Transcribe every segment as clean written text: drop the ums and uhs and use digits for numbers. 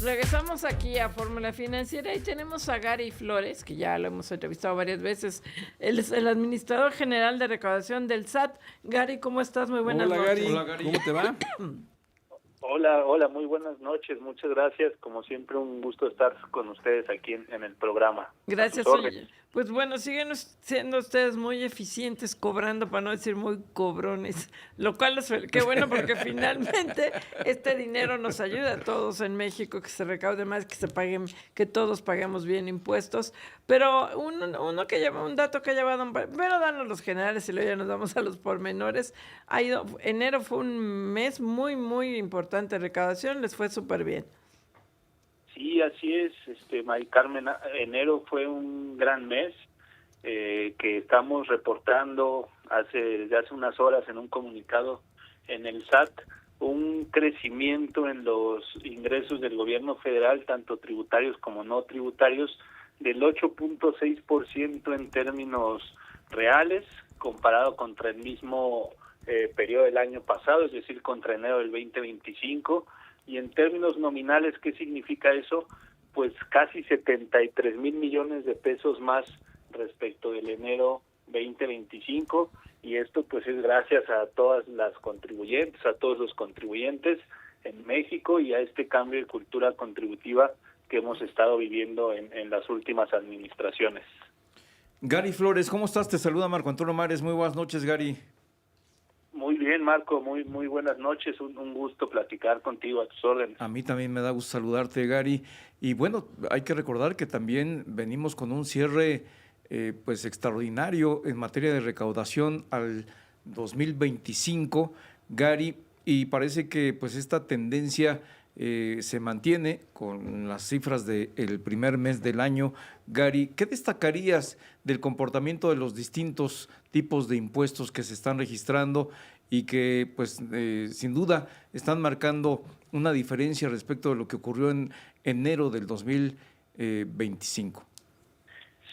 Regresamos aquí a Fórmula Financiera y tenemos a Gary Flores, que ya lo hemos entrevistado varias veces. Él es el administrador general de recaudación del SAT. Gary, ¿cómo estás? Muy buenas Hola, noches. Gary. Hola, Gary. ¿Cómo te va? Hola, muy buenas noches, muchas gracias. Como siempre, un gusto estar con ustedes aquí en el programa. Gracias. Oye, pues bueno, siguen siendo ustedes muy eficientes cobrando, para no decir muy cobrones, lo cual es qué bueno porque finalmente este dinero nos ayuda a todos en México, que se recaude más, que se paguen, que todos paguemos bien impuestos. Pero un dato que ha llevado, pero danos los generales y luego ya nos vamos a los pormenores. Enero fue un mes muy, muy importante de recaudación, les fue súper bien. Sí, así es, Mari Carmen, enero fue un gran mes que estamos reportando desde hace unas horas en un comunicado en el SAT, un crecimiento en los ingresos del gobierno federal, tanto tributarios como no tributarios, del 8.6% en términos reales, comparado contra el mismo periodo del año pasado, es decir, contra enero del 2025, y en términos nominales, ¿qué significa eso? Pues casi 73 mil millones de pesos más respecto del enero 2025, y esto pues es gracias a todas las contribuyentes, a todos los contribuyentes en México y a este cambio de cultura contributiva que hemos estado viviendo en las últimas administraciones. Gary Flores, ¿cómo estás? Te saluda Marco Antonio Mares. Muy buenas noches, Gary. Muy bien, Marco, muy buenas noches, un gusto platicar contigo, a tus órdenes. A mí también me da gusto saludarte, Gary. Y bueno, hay que recordar que también venimos con un cierre pues extraordinario en materia de recaudación al 2025, Gary, y parece que pues esta tendencia se mantiene con las cifras del primer mes del año. Gary, ¿qué destacarías del comportamiento de los distintos tipos de impuestos que se están registrando y que pues sin duda están marcando una diferencia respecto de lo que ocurrió en enero del 2025?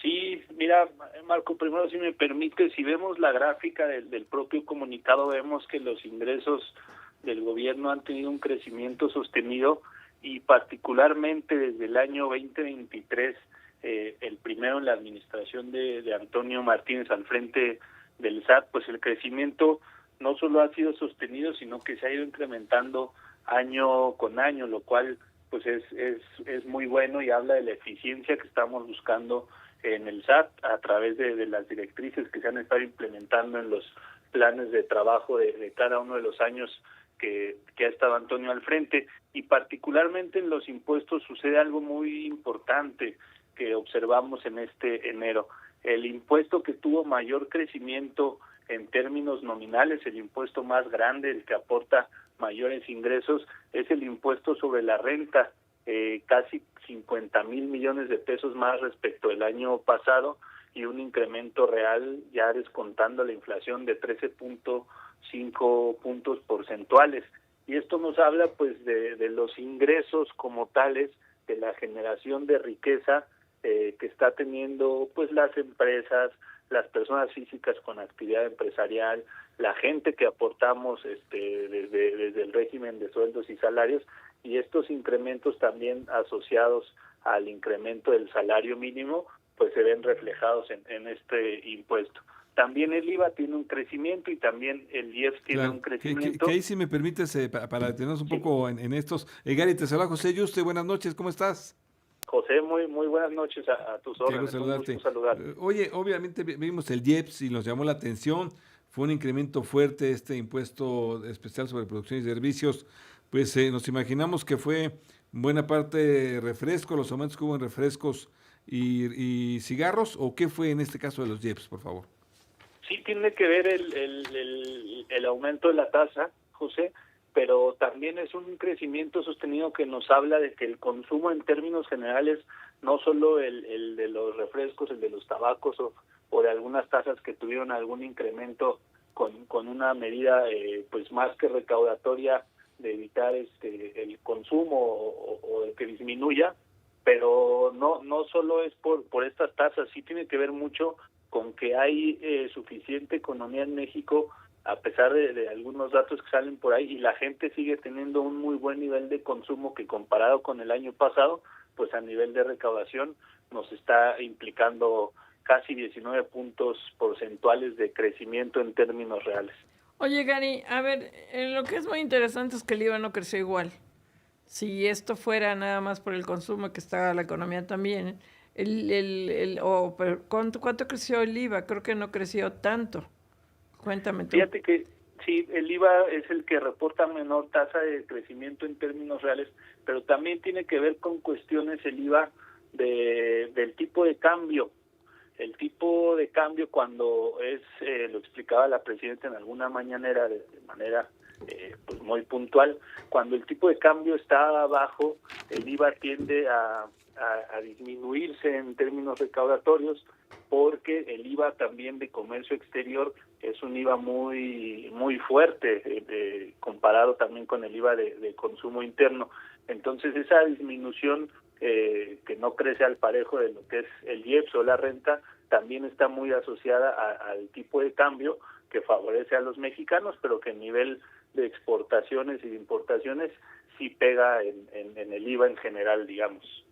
Sí, mira, Marco, primero si me permite, si vemos la gráfica del propio comunicado, vemos que los ingresos del gobierno han tenido un crecimiento sostenido y particularmente desde el año 2023, el primero en la administración de Antonio Martínez al frente del SAT, pues el crecimiento no solo ha sido sostenido, sino que se ha ido incrementando año con año, lo cual pues es muy bueno y habla de la eficiencia que estamos buscando en el SAT a través de las directrices que se han estado implementando en los planes de trabajo de cada uno de los años que ha estado Antonio al frente, y particularmente en los impuestos sucede algo muy importante que observamos en este enero. El impuesto que tuvo mayor crecimiento en términos nominales, el impuesto más grande, el que aporta mayores ingresos, es el impuesto sobre la renta, casi 50 mil millones de pesos más respecto del año pasado, y un incremento real ya descontando la inflación de 13.5 puntos porcentuales. Y esto nos habla pues de los ingresos como tales, de la generación de riqueza que está teniendo pues las empresas, las personas físicas con actividad empresarial, la gente que aportamos desde el régimen de sueldos y salarios, y estos incrementos también asociados al incremento del salario mínimo, pues se ven reflejados en este impuesto. También el IVA tiene un crecimiento y también el IEPS tiene un crecimiento. Que ahí si me permites, para detenernos un poco en estos. Gary, te saluda José Yuste, buenas noches, ¿cómo estás? José, muy buenas noches a tus órdenes, un gusto saludarte. Oye, obviamente vimos el IEPS y nos llamó la atención, fue un incremento fuerte este impuesto especial sobre producción y servicios, pues nos imaginamos que fue buena parte refresco, los aumentos que hubo en refrescos y cigarros, ¿o qué fue en este caso de los IEPS, por favor? Sí tiene que ver el aumento de la tasa, José, pero también es un crecimiento sostenido que nos habla de que el consumo en términos generales, no solo el de los refrescos, el de los tabacos o de algunas tasas que tuvieron algún incremento con una medida pues más que recaudatoria de evitar el consumo o de que disminuya, pero no solo es por estas tasas, sí tiene que ver mucho con que hay suficiente economía en México a pesar de algunos datos que salen por ahí, y la gente sigue teniendo un muy buen nivel de consumo que comparado con el año pasado, pues a nivel de recaudación nos está implicando casi 19 puntos porcentuales de crecimiento en términos reales. Oye, Gary, a ver, lo que es muy interesante es que el IVA no creció igual. Si esto fuera nada más por el consumo que está la economía también, ¿cuánto creció el IVA? Creo que no creció tanto. Cuéntame tú. Fíjate que sí, el IVA es el que reporta menor tasa de crecimiento en términos reales, pero también tiene que ver con cuestiones el IVA del tipo de cambio. El tipo de cambio cuando lo explicaba la presidenta en alguna mañanera de manera pues muy puntual, cuando el tipo de cambio está bajo, el IVA tiende a disminuirse en términos recaudatorios, porque el IVA también de comercio exterior es un IVA muy fuerte, comparado también con el IVA de consumo interno. Entonces esa disminución que no crece al parejo de lo que es el IEPS o la renta, también está muy asociada al tipo de cambio que favorece a los mexicanos, pero que a nivel de exportaciones y de importaciones sí pega en el IVA en general, digamos.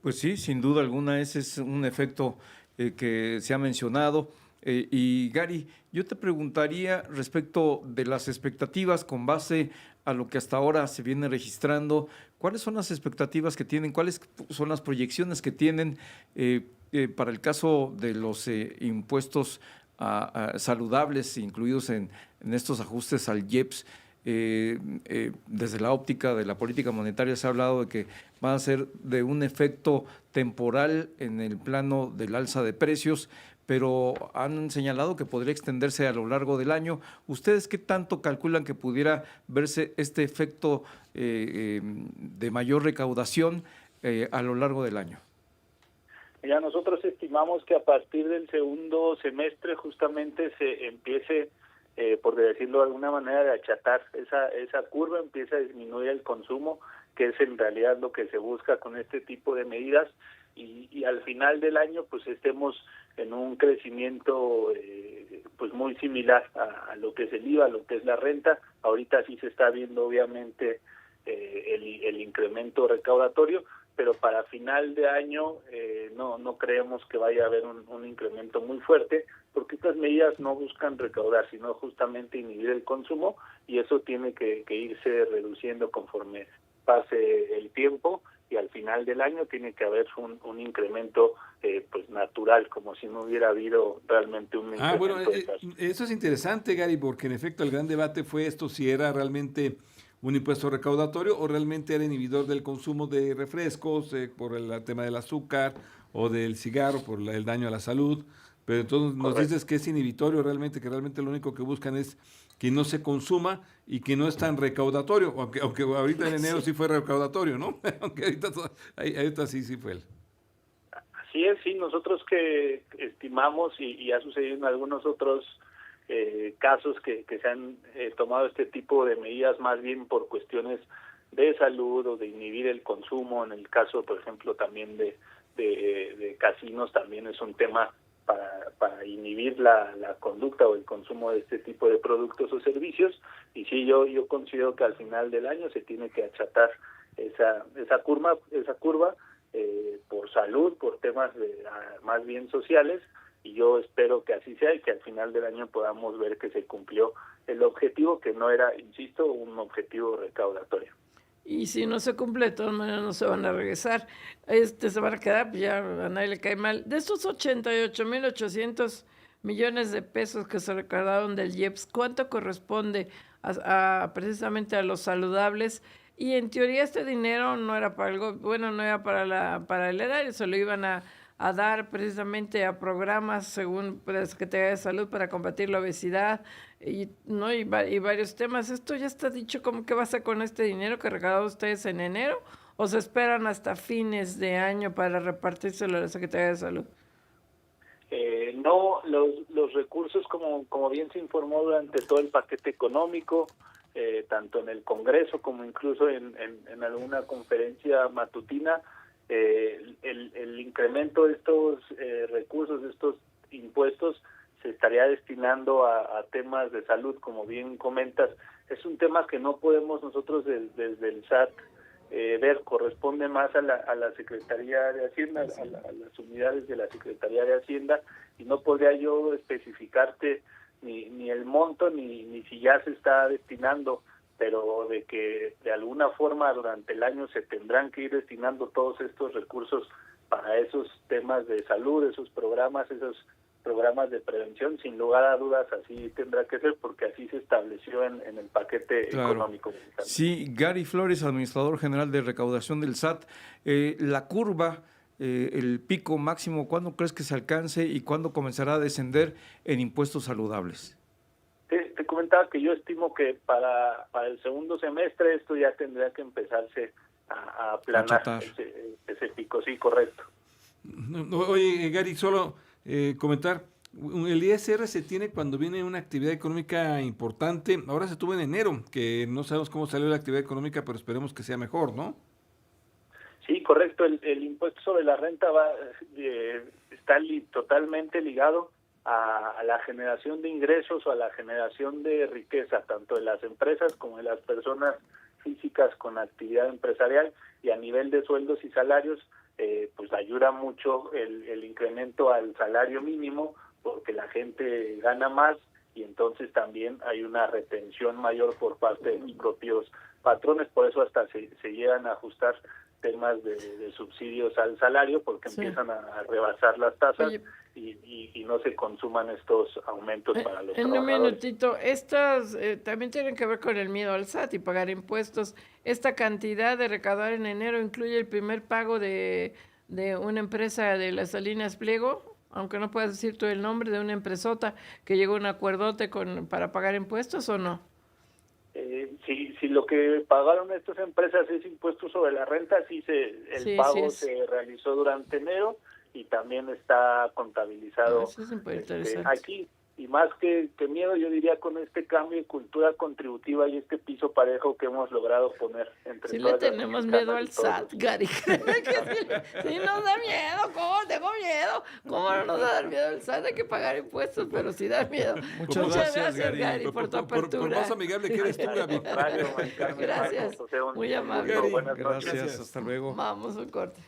Pues sí, sin duda alguna, ese es un efecto que se ha mencionado. Y Gary, yo te preguntaría respecto de las expectativas con base a lo que hasta ahora se viene registrando, ¿cuáles son las expectativas que tienen? ¿Cuáles son las proyecciones que tienen para el caso de los impuestos saludables incluidos en estos ajustes al IEPS? Desde la óptica de la política monetaria se ha hablado de que van a ser de un efecto temporal en el plano del alza de precios, pero han señalado que podría extenderse a lo largo del año. ¿Ustedes qué tanto calculan que pudiera verse este efecto de mayor recaudación a lo largo del año? Mira, nosotros estimamos que a partir del segundo semestre justamente se empiece, por decirlo de alguna manera, de achatar esa curva, empieza a disminuir el consumo, que es en realidad lo que se busca con este tipo de medidas, y al final del año pues estemos en un crecimiento pues muy similar a lo que es el IVA, a lo que es la renta. Ahorita sí se está viendo obviamente el incremento recaudatorio, pero para final de año no creemos que vaya a haber un incremento muy fuerte, porque estas medidas no buscan recaudar, sino justamente inhibir el consumo, y eso tiene que irse reduciendo conforme pase el tiempo, y al final del año tiene que haber un incremento pues natural, como si no hubiera habido realmente un incremento. Bueno, eso es interesante, Gary, porque en efecto el gran debate fue esto, si era realmente un impuesto recaudatorio o realmente era inhibidor del consumo de refrescos por el tema del azúcar o del cigarro, por el daño a la salud. Pero entonces nos dices que es inhibitorio realmente, que realmente lo único que buscan es que no se consuma y que no es tan recaudatorio, aunque ahorita en enero sí fue recaudatorio, ¿no? Aunque ahorita sí fue él. Así es, sí, nosotros que estimamos, y ha sucedido en algunos otros casos que se han tomado este tipo de medidas más bien por cuestiones de salud o de inhibir el consumo. En el caso, por ejemplo, también de casinos, también es un tema para inhibir la conducta o el consumo de este tipo de productos o servicios. Y sí, yo considero que al final del año se tiene que achatar esa curva por salud, por temas más bien sociales, y yo espero que así sea y que al final del año podamos ver que se cumplió el objetivo, que no era, insisto, un objetivo recaudatorio. Y si no se cumple, de todas maneras no se van a regresar. Se van a quedar, pues ya a nadie le cae mal. De estos 88,800 millones de pesos que se recaudaron del IEPS, ¿cuánto corresponde precisamente a los saludables? Y en teoría este dinero no era para no era para el erario, se lo iban a dar precisamente a programas según la Secretaría de Salud para combatir la obesidad y varios temas. ¿Esto ya está dicho cómo que va a ser con este dinero que recaudaron ustedes en enero o se esperan hasta fines de año para repartírselo a la Secretaría de Salud? No, los recursos, como bien se informó durante todo el paquete económico, tanto en el Congreso como incluso en alguna conferencia matutina, el incremento de estos recursos, de estos impuestos, se estaría destinando a temas de salud, como bien comentas. Es un tema que no podemos nosotros desde el SAT ver, corresponde más a la Secretaría de Hacienda, a las unidades de la Secretaría de Hacienda, y no podría yo especificarte ni el monto ni si ya se está destinando, pero de que de alguna forma durante el año se tendrán que ir destinando todos estos recursos para esos temas de salud, esos programas de prevención, sin lugar a dudas así tendrá que ser, porque así se estableció en el paquete económico. Sí, Gary Flores, administrador general de recaudación del SAT, la curva, el pico máximo, ¿cuándo crees que se alcance y cuándo comenzará a descender en impuestos saludables? Te comentaba que yo estimo que para el segundo semestre esto ya tendría que empezarse a aplanar ese pico, sí, correcto. Oye, Gary, solo comentar, el ISR se tiene cuando viene una actividad económica importante. Ahora se tuvo en enero, que no sabemos cómo salió la actividad económica, pero esperemos que sea mejor, ¿no? Sí, correcto. El impuesto sobre la renta está totalmente ligado a la generación de ingresos o a la generación de riqueza, tanto de las empresas como de las personas físicas con actividad empresarial, y a nivel de sueldos y salarios, pues ayuda mucho el incremento al salario mínimo, porque la gente gana más y entonces también hay una retención mayor por parte de los propios patrones. Por eso hasta se llegan a ajustar temas de subsidios al salario, porque empiezan a rebasar las tasas. Y no se consuman estos aumentos para los trabajadores. En un minutito, estas también tienen que ver con el miedo al SAT y pagar impuestos. ¿Esta cantidad de recaudar en enero incluye el primer pago de una empresa de las Salinas Pliego? Aunque no puedas decir tú el nombre, de una empresota que llegó a un acuerdote para pagar impuestos, ¿o no? Si lo que pagaron estas empresas es impuestos sobre la renta, el pago se realizó durante enero y también está contabilizado aquí. Y más que miedo, yo diría, con este cambio de cultura contributiva y este piso parejo que hemos logrado poner entre todas. Sí le tenemos miedo al SAT, Gary. Sí nos da miedo. ¿Cómo tengo miedo? ¿Cómo no nos da miedo al SAT? Hay que pagar impuestos, pero sí da miedo. Muchas gracias, Gary, por tu apertura. Por más amigable que eres tú, Gaby. Gracias. Muy amable. Gracias, hasta luego. Vamos, un corte.